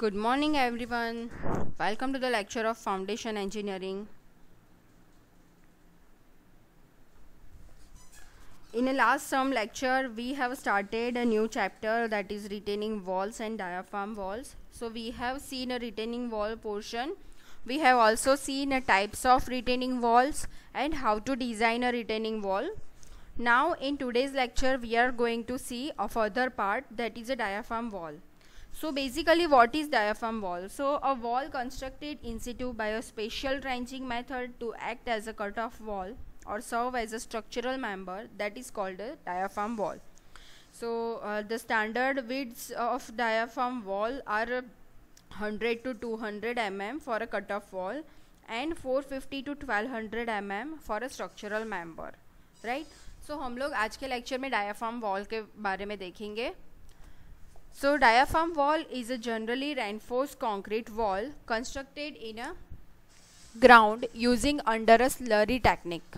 Good morning everyone. Welcome to the lecture of Foundation Engineering. In a last term lecture we have started a new chapter, that is retaining walls and diaphragm walls. So we have seen a retaining wall portion. We have also seen a types of retaining walls and how to design a retaining wall. Now in today's lecture we are going to see a further part, that is a diaphragm wall. So basically what is diaphragm wall? So a wall constructed in situ by a special trenching method to act as a cut-off wall or serve as a structural member, that is called a diaphragm wall. So the standard widths of diaphragm wall are 100 to 200 mm for a cut-off wall and 450 to 1200 mm for a structural member, right? So हम लोग आज के lecture में diaphragm wall के बारे में देखेंगे. So diaphragm wall is a generally reinforced concrete wall constructed in a ground using under a slurry technique.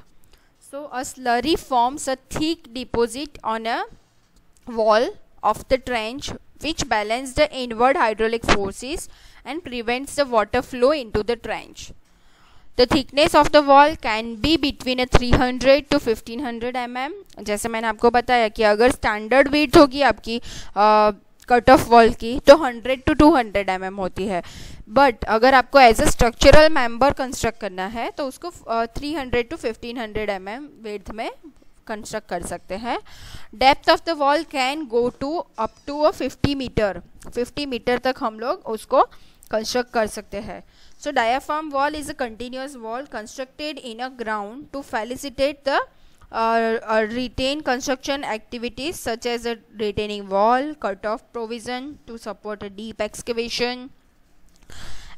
So a slurry forms a thick deposit on a wall of the trench which balances the inward hydraulic forces and prevents the water flow into the trench. The thickness of the wall can be between a 300 to 1500 mm. जैसे मैंने आपको बताया कि अगर standard width होगी आपकी cut off wall की तो 100 टू 200 mm होती है, बट अगर आपको as a structural member construct करना है तो उसको 300 टू 1500 mm विड्थ में कंस्ट्रक्ट कर सकते हैं. Depth of the wall can go to up to 50 metre तक हम लोग उसको कंस्ट्रक्ट कर सकते हैं. So diaphragm wall is a continuous wall constructed in a ground to facilitate the retain construction activities such as a retaining wall, cut-off provision to support a deep excavation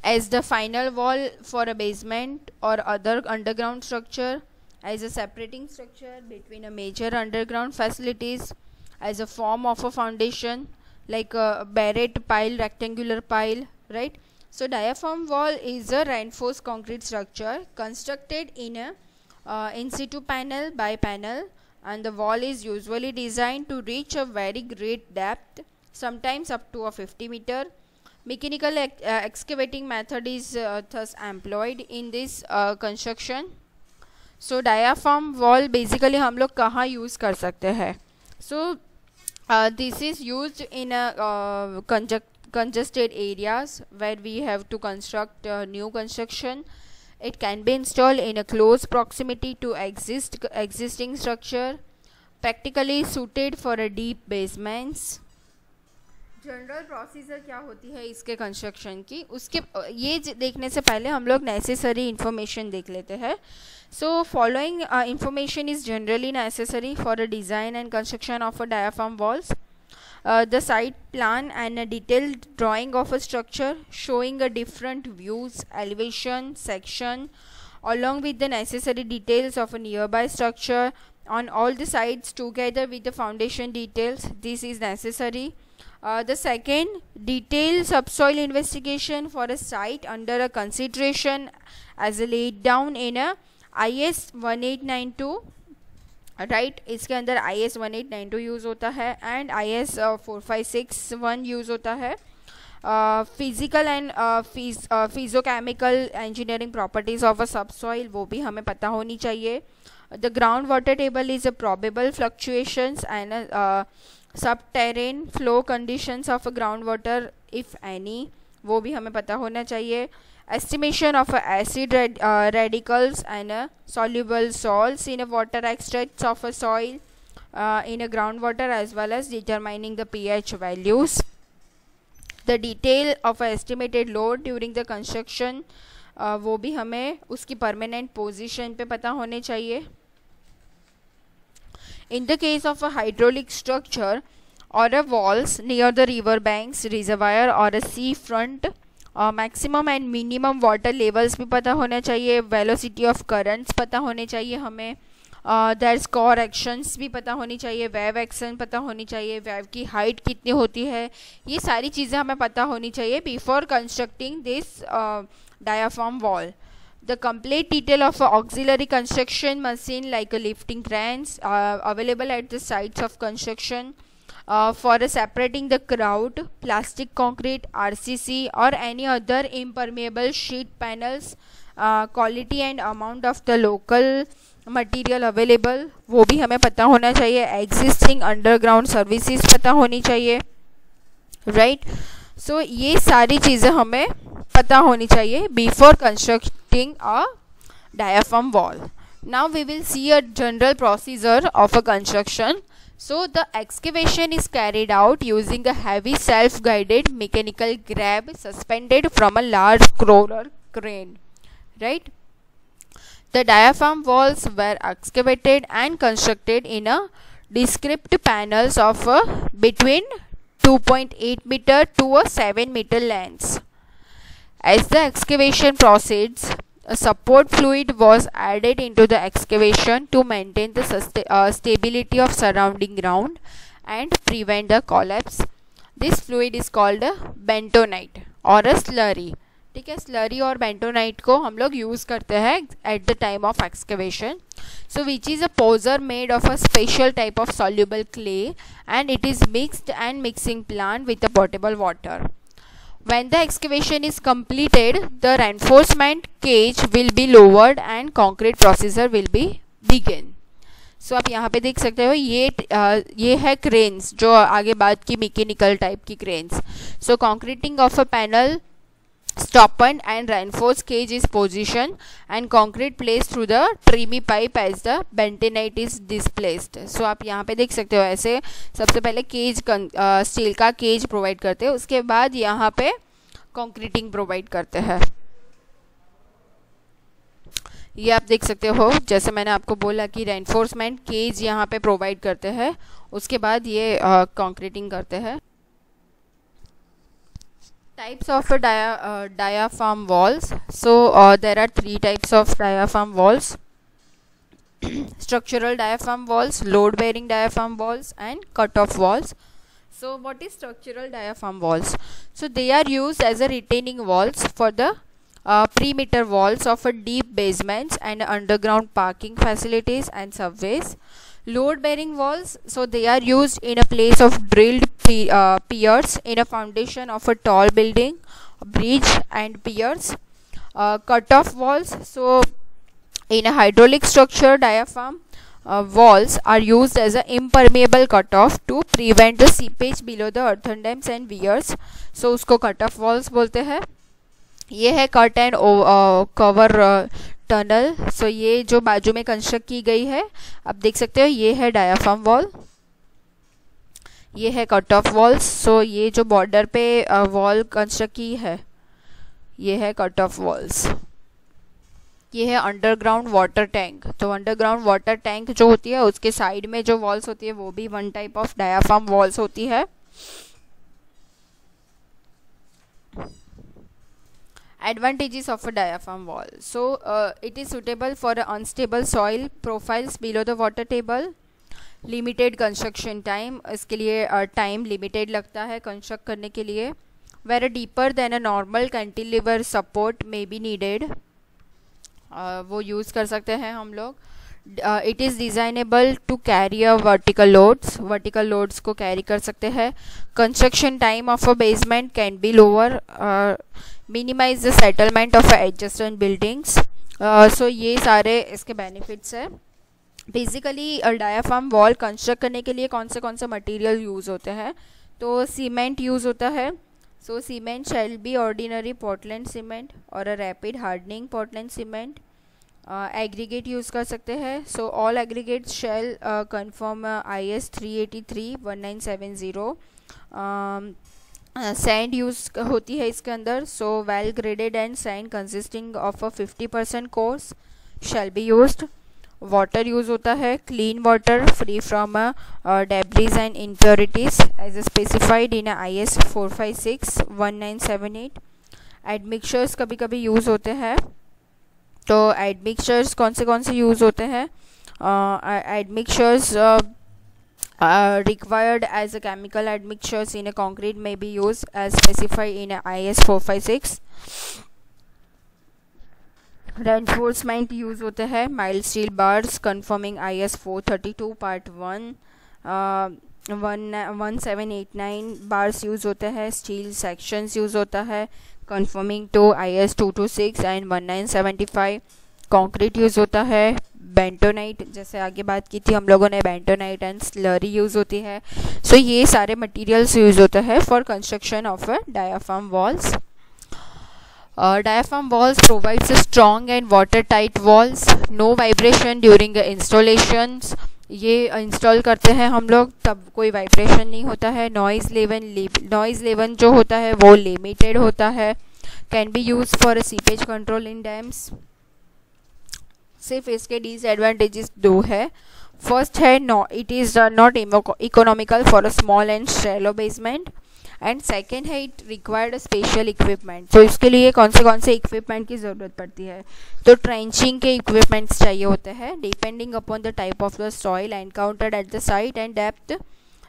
as the final wall for a basement or other underground structure, as a separating structure between a major underground facilities, as a form of a foundation like a barrette pile, rectangular pile, right? So diaphragm wall is a reinforced concrete structure constructed in a in situ panel by panel, and the wall is usually designed to reach a very great depth, sometimes up to 50 meter. Mechanical excavating method is thus employed in this construction. So diaphragm wall basically हम लोग कहाँ use कर सकते हैं? So this is used in a congested areas where we have to construct new construction. It can be installed in a close proximity to existing structure, practically suited for a deep basements. General procedure क्या होती है इसके construction की, उसके ये देखने से पहले हम लोग नेसेसरी इन्फॉर्मेशन देख लेते हैं. So following information is generally necessary for a design and construction of a diaphragm walls. The site plan and a detailed drawing of a structure showing a different views, elevation, section, along with the necessary details of a nearby structure on all the sides together with the foundation details. This is necessary. The second, detailed subsoil investigation for a site under a consideration as laid down in a IS 1892. Right इसके अंदर IS 1892 use होता है and IS 4561 use होता है. Physical and physiochemical engineering properties of a subsoil वो भी हमें पता होनी चाहिए. The ground water table is a probable fluctuations and subterranean flow conditions of a ground water if any, वो भी हमें पता होना चाहिए. Estimation of acid radicals and soluble salts in a water extracts of a soil in a groundwater, as well as determining the pH values. The detail of a estimated load during the construction वो भी हमें उसकी permanent position पे पता होने चाहिए. In the case of a hydraulic structure or a walls near the river banks, reservoir or a sea front, maximum and minimum water levels भी पता होना चाहिए. वेलोसिटी ऑफ करंट्स पता होने चाहिए हमें. देयर स्कोर एक्शंस भी पता होनी चाहिए. वेव एक्शन पता होनी चाहिए. वेव की हाइट कितनी होती है, ये सारी चीज़ें हमें पता होनी चाहिए before constructing this diaphragm wall. The complete detail of auxiliary construction machine like a lifting cranes available at the sites of construction. for separating the grout, plastic concrete, RCC or any other impermeable sheet panels, quality and amount of the local material available वो भी हमें पता होना चाहिए, existing underground services पता होनी चाहिए, right? So ये सारी चीज़ें हमें पता होनी चाहिए before constructing a diaphragm wall. Now we will see a general procedure of a construction. So the excavation is carried out using a heavy self-guided mechanical grab suspended from a large crawler crane, right? The diaphragm walls were excavated and constructed in a descript panels of between 2.8 meter to a 7 meter lengths. As the excavation proceeds, a support fluid was added into the excavation to maintain the stability of surrounding ground and prevent the collapse. This fluid is called a bentonite or a slurry. ठीक है, slurry और bentonite को हम लोग use करते हैं at the time of excavation. So which is a पोजर made of a special type of soluble clay and it is mixed and mixing plant with the portable water. When the excavation is completed, the reinforcement cage will be lowered and concrete procedure will be begin. So आप यहाँ पे देख सकते हो ये है cranes, जो आगे बात की मैकेनिकल टाइप की cranes. So concreting of a panel stopped and reinforced cage is positioned and concrete placed through the trimmy pipe as the bentonite is displaced. So आप यहाँ पे देख सकते हो ऐसे सबसे पहले केज स्टील का केज प्रोवाइड करते हैं, उसके बाद यहाँ पे कंक्रीटिंग प्रोवाइड करते हैं. ये आप देख सकते हो, जैसे मैंने आपको बोला कि रेनफोर्समेंट केज यहाँ पे प्रोवाइड करते हैं, उसके बाद ये कंक्रीटिंग करते हैं. Types of diaphragm walls. So there are three types of diaphragm walls: structural diaphragm walls, load bearing diaphragm walls and cut off walls. So what is structural diaphragm walls? So they are used as a retaining walls for the perimeter walls of a deep basements and underground parking facilities and subways. Load bearing walls, so they are used in a place of drilled piers in a foundation of a tall building, bridge and piers. Cut off walls, so in a hydraulic structure diaphragm walls are used as an impermeable cutoff to prevent the seepage below the earthen dams and weirs. So उसको cut off walls बोलते हैं. ये है cut and cover tunnel. सो ये जो बाजू में construct की गई है, आप देख सकते हो, ये है डायाफ्राम वॉल, ये है कट ऑफ वॉल्स. सो ये जो बॉर्डर पे वॉल कंस्ट्रक्ट की है, ये है कट ऑफ वॉल्स. ये है अंडरग्राउंड वाटर टैंक. तो अंडरग्राउंड वाटर टैंक जो होती है, उसके साइड में जो वॉल्स होती है, वो भी one type of diaphragm walls होती है. Advantages of a diaphragm wall. So it is suitable for unstable soil profiles below the water table. Limited construction time, इसके लिए time limited लगता है construct करने के लिए. Where deeper than a normal cantilever support may be needed, वो use कर सकते हैं हम लोग. It is designable to carry a vertical loads को carry कर सकते हैं. Construction time of a basement can be lower. Minimize the settlement of adjacent buildings. So ये सारे इसके benefits है. बेसिकली डायाफ्राम वॉल कंस्ट्रक्ट करने के लिए कौन से मटेरियल यूज़ होते हैं? तो सीमेंट यूज़ होता है. So cement shall be ordinary Portland cement और a rapid hardening Portland cement. Aggregate use कर सकते हैं. So all aggregate shall confirm IS 383-1970. Sand use होती है इसके अंदर. So well graded and sand consisting of a 50% coarse shall be used. Water use होता है, clean water free from debris and impurities as specified in IS 456-1978. Admixtures कभी कभी use होते हैं. तो एडमिक्सचर्स कौन से यूज़ होते हैं? Admixtures required as a chemical admixtures in a concrete may be used as specified in IS 456. Reinforcement use होते हैं, mild steel bars conforming IS 432 Part 1. 1789 bars use होता है, स्टील सेक्शंस यूज़ होता है, conforming to IS 226 and 1975 concrete use होता है, bentonite जैसे आगे बात की थी हम लोगों ने, बेंटोनाइट एंड स्लरी यूज़ होती है। सो ये सारे मटेरियल्स यूज़ होता है for construction of a diaphragm walls. Diaphragm walls provides a strong and watertight walls, no vibration during the installations। ये इंस्टॉल करते हैं हम लोग तब कोई वाइब्रेशन नहीं होता है। नॉइज़ लेवल जो होता है वो लिमिटेड होता है। Can be use for seepage control in dams. सिर्फ इसके डिसएडवांटेजेस दो है। फर्स्ट है it is not economical for a small and shallow basement, and second है इट रिक्वायर्ड स्पेशल इक्विपमेंट। तो इसके लिए कौन से इक्विपमेंट की ज़रूरत पड़ती है, तो ट्रेंचिंग के इक्विपमेंट्स चाहिए होते हैं depending upon the type of the soil encountered at the site and depth,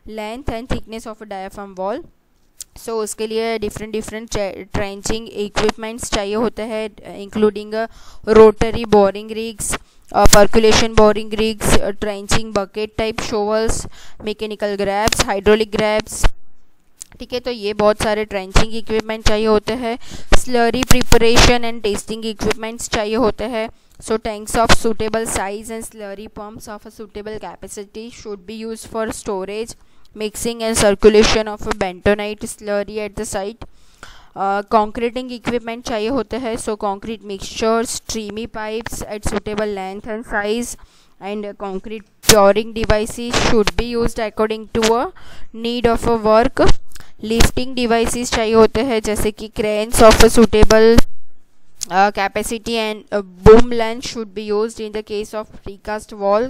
length and thickness of a diaphragm wall. So उसके लिए डिफरेंट ट्रेंचिंग इक्विपमेंट्स चाहिए होते हैं, including rotary boring rigs, percolation boring rigs, trenching bucket type shovels, mechanical grabs, hydraulic grabs. ठीक है, तो ये बहुत सारे ट्रेंचिंग इक्विपमेंट चाहिए होते हैं। Slurry preparation and testing equipments चाहिए होते हैं। So tanks of suitable size and slurry pumps of a suitable capacity should be use for storage, mixing and circulation of a bentonite slurry at the site. Concreting equipment चाहिए होते हैं। So concrete mixtures, tremie pipes at suitable length and size, and concrete pouring devices should be used according to a need of a work। Lifting devices चाहिए होते हैं जैसे कि cranes of a suitable capacity and boom length should be used in the case of precast wall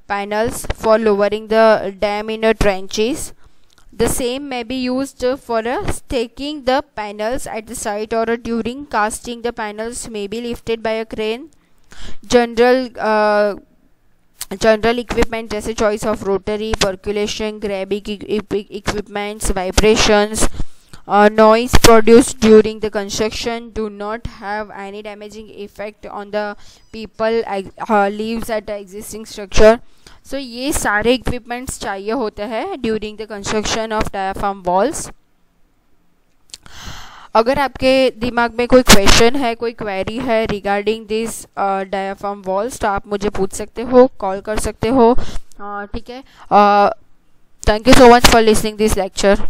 panels for lowering the dam in the trenches। The same may be used for staking the panels at the site or during casting the panels may be lifted by a crane। General equipment जैसे choice of rotary, percussion, grabbing equipments, vibrations, noise produced during the construction do not have any damaging effect on the people lives at the existing structure। so ये सारे equipments चाहिए होते हैं during the construction of diaphragm walls. अगर आपके दिमाग में कोई क्वेश्चन है, कोई क्वेरी है रिगार्डिंग दिस डायाफ्राम वॉल्स तो आप मुझे पूछ सकते हो, कॉल कर सकते हो। ठीक है, thank you so much for listening this lecture.